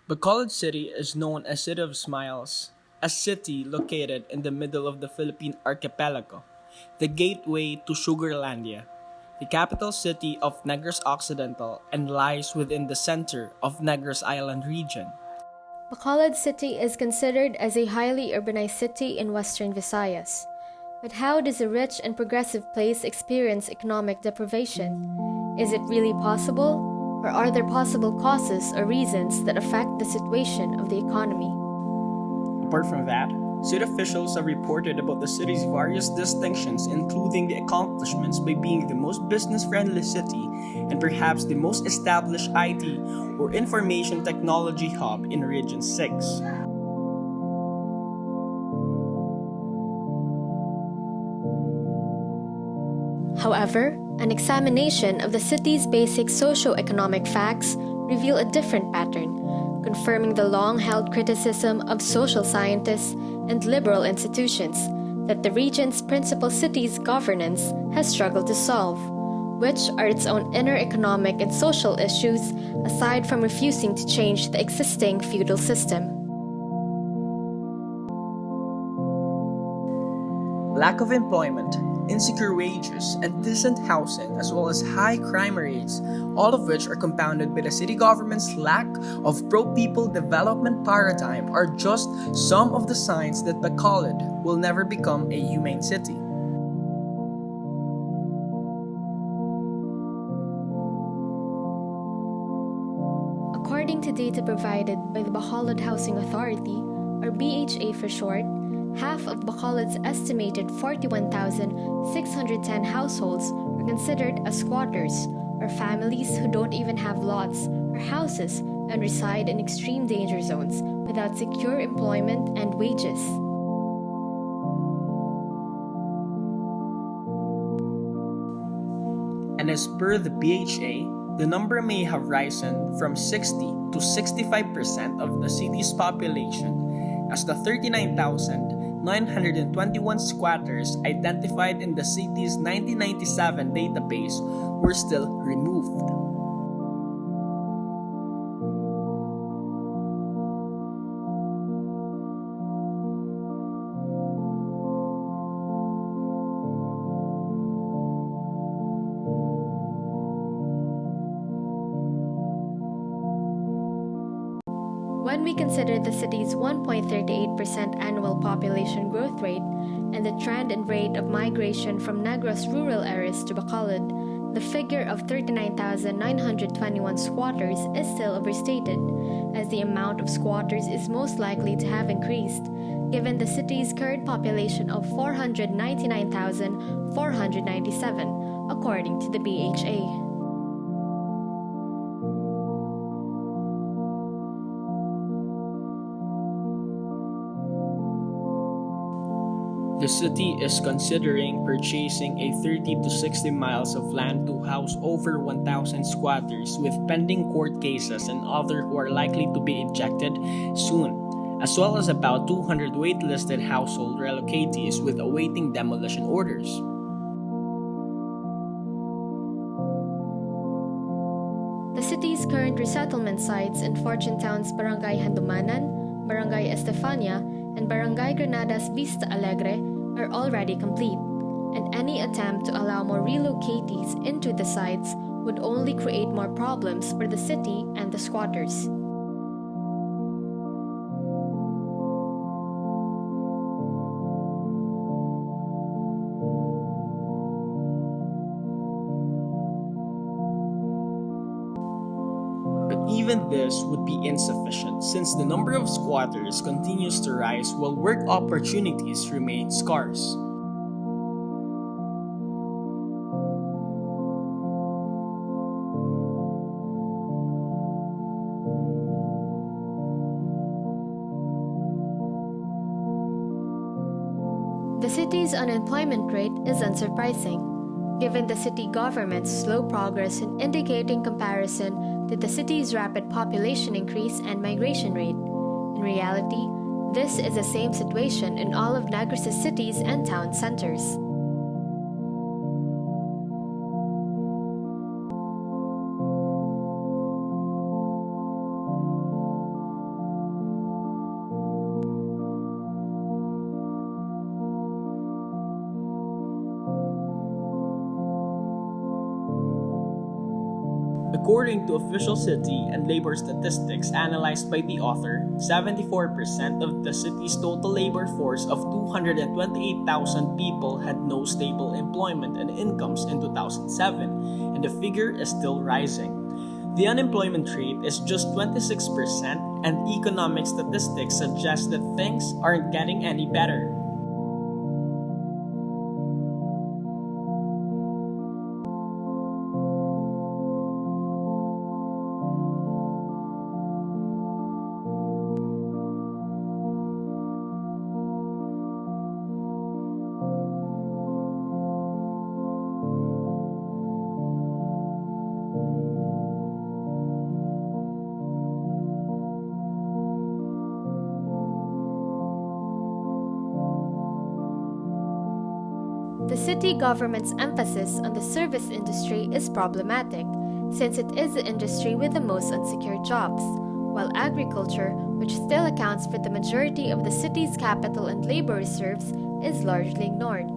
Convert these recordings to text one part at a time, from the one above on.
Bacolod City is known as City of Smiles, a city located in the middle of the Philippine archipelago, the gateway to Sugarlandia, the capital city of Negros Occidental, and lies within the center of Negros Island region. Bacolod City is considered as a highly urbanized city in western Visayas. But how does a rich and progressive place experience economic deprivation? Is it really possible? Or are there possible causes or reasons that affect the situation of the economy? Apart from that, city officials have reported about the city's various distinctions, including the accomplishments by being the most business-friendly city and perhaps the most established IT or information technology hub in Region 6. However, an examination of the city's basic socio-economic facts reveal a different pattern, confirming the long-held criticism of social scientists and liberal institutions that the region's principal city's governance has struggled to solve, which are its own inner economic and social issues aside from refusing to change the existing feudal system. Lack of employment, insecure wages, and decent housing, as well as high crime rates, all of which are compounded by the city government's lack of pro-people development paradigm, are just some of the signs that Bacolod will never become a humane city. According to data provided by the Bacolod Housing Authority, or BHA for short, half of Bacolod's estimated 41,610 households are considered as squatters, or families who don't even have lots or houses and reside in extreme danger zones without secure employment and wages. And as per the BHA, the number may have risen from 60 to 65% of the city's population, as the 39,921 squatters identified in the city's 1997 database were still removed. When we consider the city's 1.38% annual population growth rate and the trend and rate of migration from Negros rural areas to Bacolod, the figure of 39,921 squatters is still overstated, as the amount of squatters is most likely to have increased, given the city's current population of 499,497, according to the BHA. The city is considering purchasing a 30 to 60 miles of land to house over 1,000 squatters with pending court cases and others who are likely to be ejected soon, as well as about 200 waitlisted household relocatees with awaiting demolition orders. The city's current resettlement sites in Fortune Town's Barangay Handumanan, Barangay Estefania, and Barangay Granada's Vista Alegre are already complete, and any attempt to allow more relocatees into the sites would only create more problems for the city and the squatters. Even this would be insufficient since the number of squatters continues to rise while work opportunities remain scarce. The city's unemployment rate is unsurprising, given the city government's slow progress in indicating comparison to the city's rapid population increase and migration rate. In reality, this is the same situation in all of Negros' cities and town centers. According to official city and labor statistics analyzed by the author, 74% of the city's total labor force of 228,000 people had no stable employment and incomes in 2007, and the figure is still rising. The unemployment rate is just 26%, and economic statistics suggest that things aren't getting any better. The city government's emphasis on the service industry is problematic, since it is the industry with the most unsecured jobs, while agriculture, which still accounts for the majority of the city's capital and labor reserves, is largely ignored.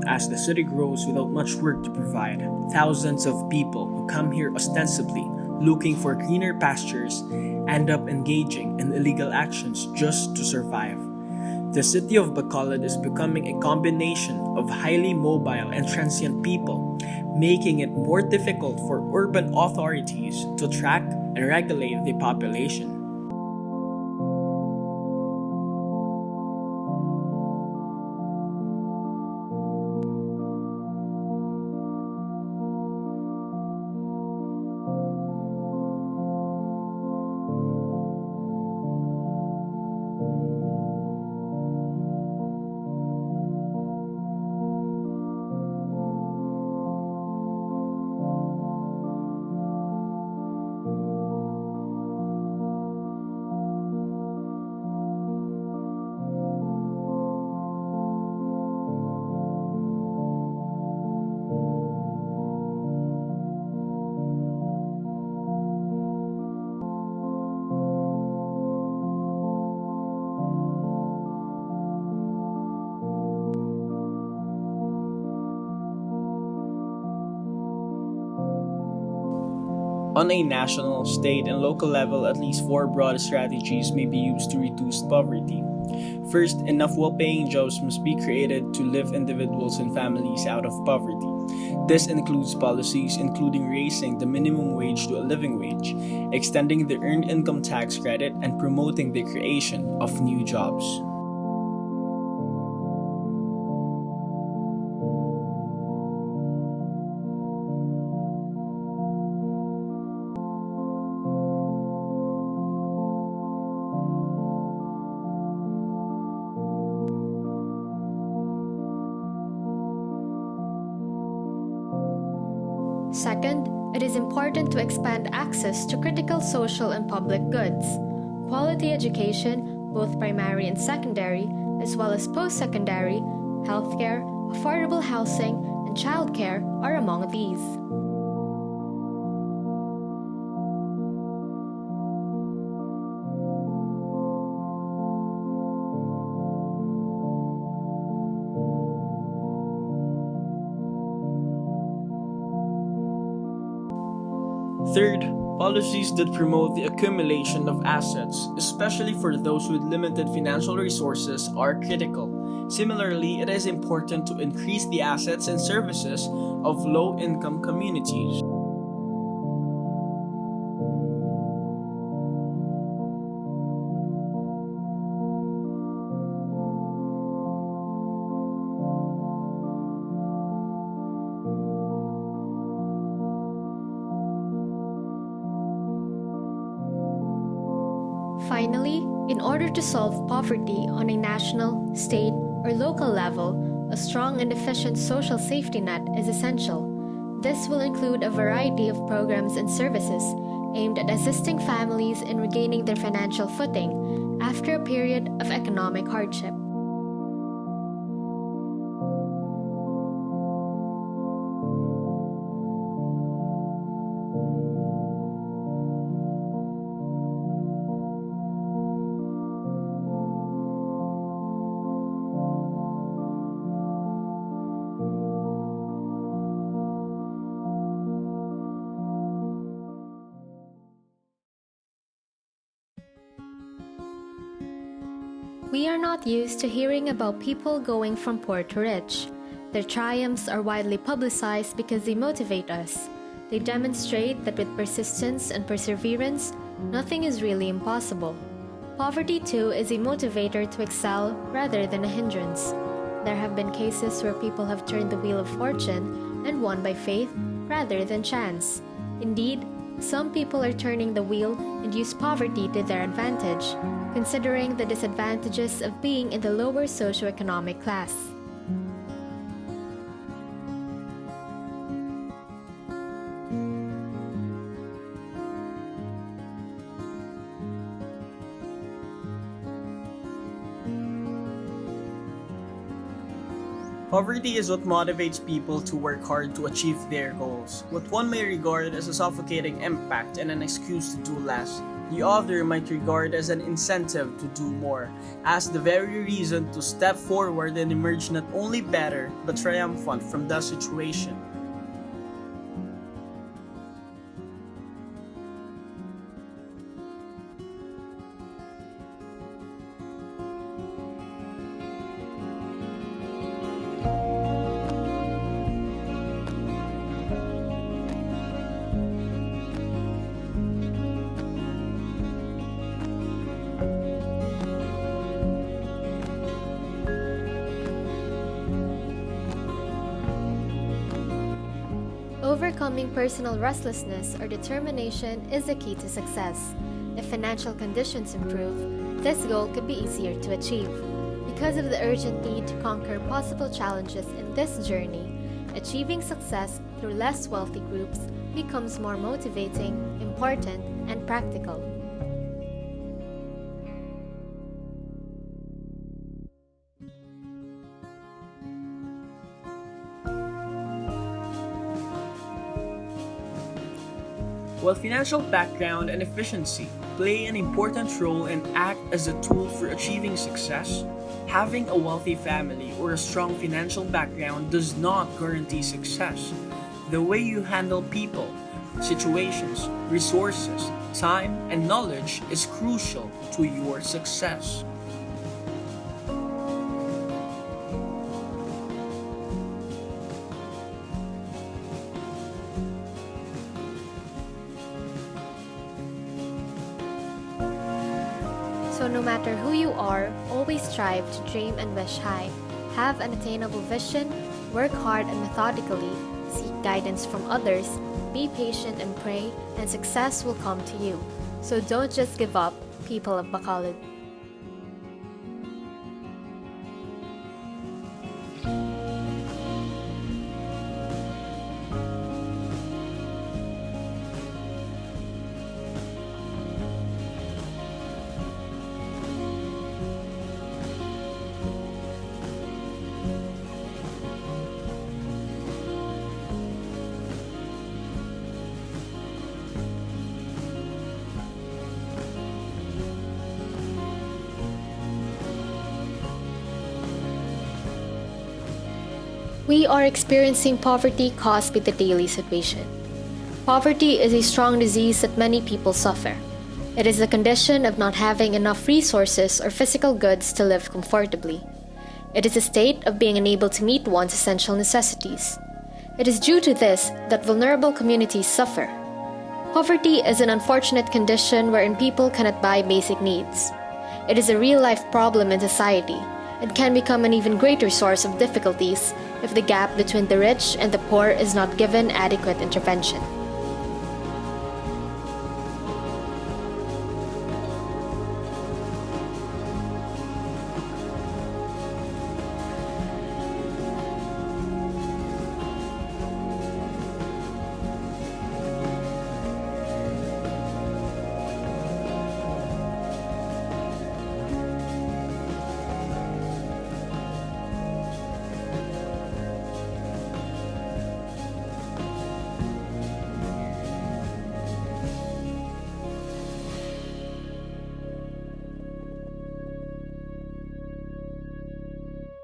As the city grows without much work to provide, thousands of people who come here ostensibly looking for greener pastures end up engaging in illegal actions just to survive. The city of Bacolod is becoming a combination of highly mobile and transient people, making it more difficult for urban authorities to track and regulate the population. On a national, state, and local level, at least four broad strategies may be used to reduce poverty. First, enough well-paying jobs must be created to lift individuals and families out of poverty. This includes policies including raising the minimum wage to a living wage, extending the earned income tax credit, and promoting the creation of new jobs. Second, it is important to expand access to critical social and public goods. Quality education, both primary and secondary, as well as post-secondary, healthcare, affordable housing, and childcare are among these. Third, policies that promote the accumulation of assets, especially for those with limited financial resources, are critical. Similarly, it is important to increase the assets and services of low-income communities. Finally, in order to solve poverty on a national, state, or local level, a strong and efficient social safety net is essential. This will include a variety of programs and services aimed at assisting families in regaining their financial footing after a period of economic hardship. We are not used to hearing about people going from poor to rich. Their triumphs are widely publicized because they motivate us. They demonstrate that with persistence and perseverance, nothing is really impossible. Poverty, too, is a motivator to excel rather than a hindrance. There have been cases where people have turned the wheel of fortune and won by faith rather than chance. Indeed, some people are turning the wheel and use poverty to their advantage, considering the disadvantages of being in the lower socioeconomic class. Poverty is what motivates people to work hard to achieve their goals. What one may regard as a suffocating impact and an excuse to do less, the other might regard as an incentive to do more, as the very reason to step forward and emerge not only better but triumphant from the situation. Overcoming personal restlessness or determination is the key to success. If financial conditions improve, this goal could be easier to achieve. Because of the urgent need to conquer possible challenges in this journey, achieving success through less wealthy groups becomes more motivating, important, and practical. While financial background and efficiency play an important role and act as a tool for achieving success, having a wealthy family or a strong financial background does not guarantee success. The way you handle people, situations, resources, time, and knowledge is crucial to your success. So no matter who you are, always strive to dream and wish high. Have an attainable vision, work hard and methodically, seek guidance from others, be patient and pray, and success will come to you. So don't just give up, people of Bacolod. We are experiencing poverty caused by the daily situation. Poverty is a strong disease that many people suffer. It is the condition of not having enough resources or physical goods to live comfortably. It is a state of being unable to meet one's essential necessities. It is due to this that vulnerable communities suffer. Poverty is an unfortunate condition wherein people cannot buy basic needs. It is a real-life problem in society and can become an even greater source of difficulties if the gap between the rich and the poor is not given adequate intervention.